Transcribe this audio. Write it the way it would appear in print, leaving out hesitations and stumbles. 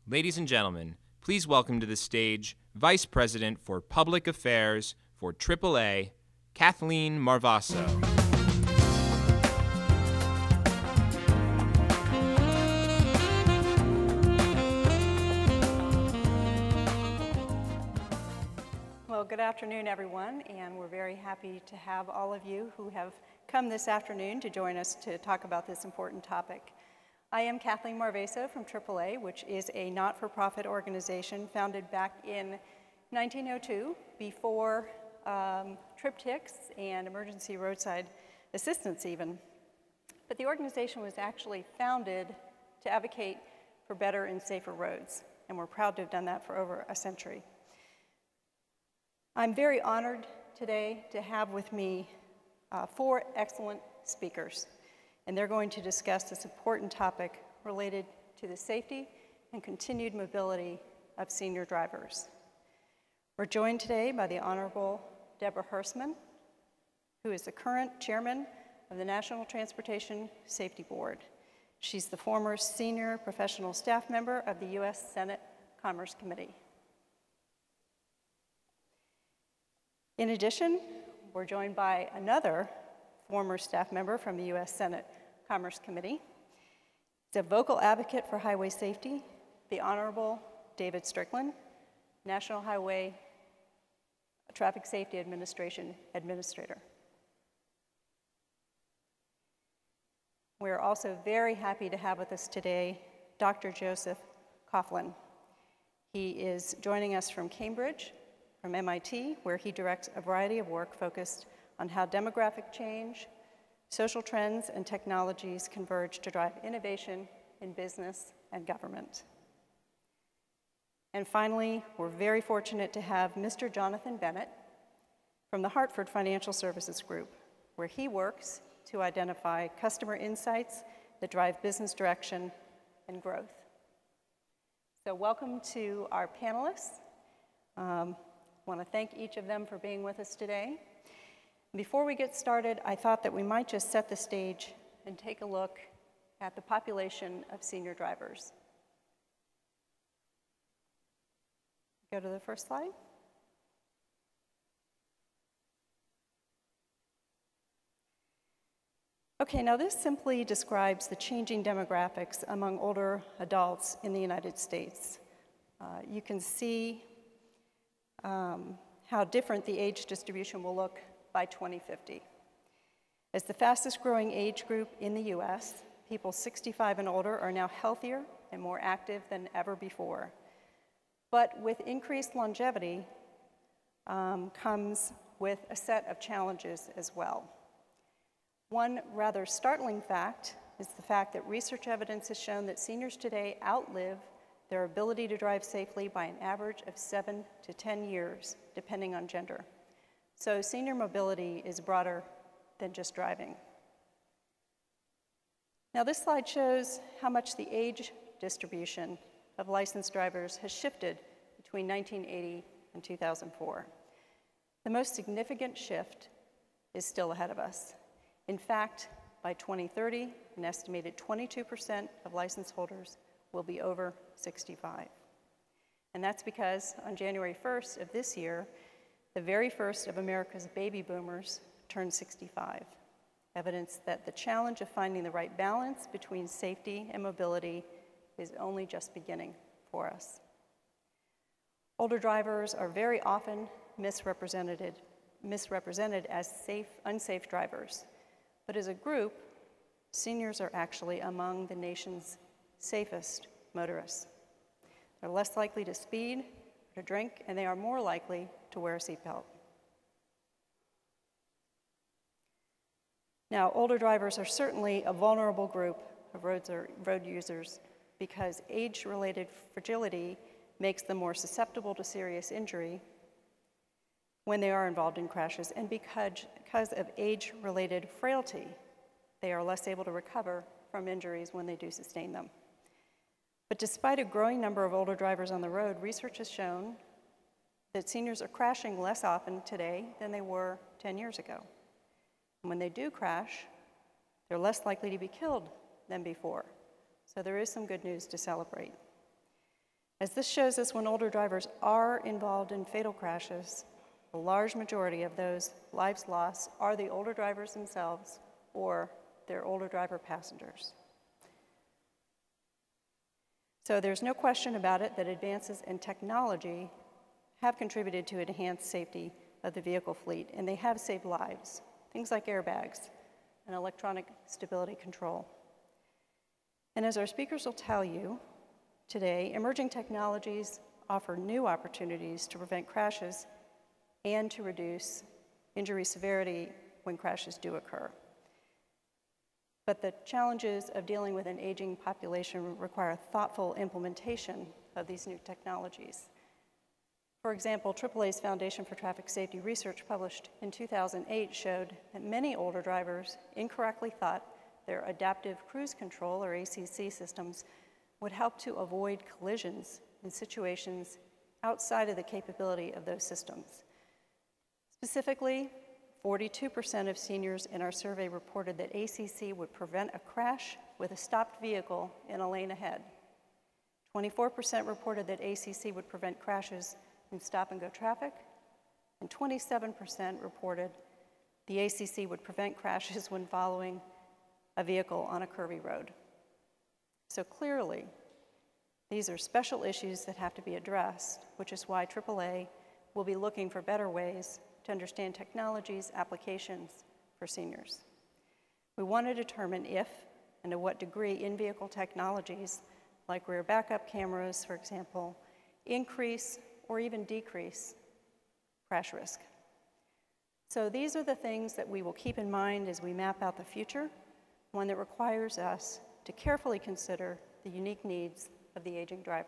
Ladies and gentlemen, please welcome to the stage Vice President for Public Affairs for AAA, Kathleen Marvaso. Well, good afternoon, everyone, and we're very happy to have all of you who have come this afternoon to join us to talk about this important topic. I am Kathleen Marvaso from AAA, which is a not-for-profit organization founded back in 1902, before triptychs and emergency roadside assistance even. But the organization was actually founded to advocate for better and safer roads, and we're proud to have done that for over a century. I'm very honored today to have with me four excellent speakers, and they're going to discuss this important topic related to the safety and continued mobility of senior drivers. We're joined today by the Honorable Deborah Hersman, who is the current chairman of the National Transportation Safety Board. She's the former senior professional staff member of the U.S. Senate Commerce Committee. In addition, we're joined by another former staff member from the U.S. Senate Commerce Committee. He's a vocal advocate for highway safety, the Honorable David Strickland, National Highway Traffic Safety Administration Administrator. We're also very happy to have with us today Dr. Joseph Kathleen. He is joining us from Cambridge, from MIT, where he directs a variety of work focused on how demographic change, social trends, and technologies converge to drive innovation in business and government. And finally, we're very fortunate to have Mr. Jonathan Bennett from the Hartford Financial Services Group, where he works to identify customer insights that drive business direction and growth. So welcome to our panelists. I want to thank each of them for being with us today. Before we get started, I thought that we might just set the stage and take a look at the population of senior drivers. Go to the first slide. Okay, now this simply describes the changing demographics among older adults in the United States. You can see how different the age distribution will look by 2050. As the fastest growing age group in the US, people 65 and older are now healthier and more active than ever before. But with increased longevity comes with a set of challenges as well. One rather startling fact is the fact that research evidence has shown that seniors today outlive their ability to drive safely by an average of 7 to 10 years, depending on gender. So senior mobility is broader than just driving. Now this slide shows how much the age distribution of licensed drivers has shifted between 1980 and 2004. The most significant shift is still ahead of us. In fact, by 2030, an estimated 22% of license holders will be over 65. And that's because on January 1st of this year, the very first of America's baby boomers turned 65. Evidence that the challenge of finding the right balance between safety and mobility is only just beginning for us. Older drivers are very often misrepresented as unsafe drivers. But as a group, seniors are actually among the nation's safest motorists. They're less likely to speed or to drink, and they are more likely to wear a seatbelt. Now, older drivers are certainly a vulnerable group of road users because age-related fragility makes them more susceptible to serious injury when they are involved in crashes, and because of age-related frailty, they are less able to recover from injuries when they do sustain them. But despite a growing number of older drivers on the road, research has shown that seniors are crashing less often today than they were 10 years ago. And when they do crash, they're less likely to be killed than before. So there is some good news to celebrate. As this shows us, when older drivers are involved in fatal crashes, the large majority of those lives lost are the older drivers themselves or their older driver passengers. So there's no question about it that advances in technology have contributed to enhanced safety of the vehicle fleet, and they have saved lives, things like airbags and electronic stability control. And as our speakers will tell you today, emerging technologies offer new opportunities to prevent crashes and to reduce injury severity when crashes do occur. But the challenges of dealing with an aging population require thoughtful implementation of these new technologies. For example, AAA's Foundation for Traffic Safety research published in 2008 showed that many older drivers incorrectly thought their adaptive cruise control, or ACC systems, would help to avoid collisions in situations outside of the capability of those systems. Specifically, 42% of seniors in our survey reported that ACC would prevent a crash with a stopped vehicle in a lane ahead. 24% reported that ACC would prevent crashes in stop-and-go traffic, and 27% reported the ACC would prevent crashes when following a vehicle on a curvy road. So clearly, these are special issues that have to be addressed, which is why AAA will be looking for better ways to understand technology's applications for seniors. We want to determine if and to what degree in-vehicle technologies, like rear backup cameras, for example, increase or even decrease crash risk. So these are the things that we will keep in mind as we map out the future, one that requires us to carefully consider the unique needs of the aging driver.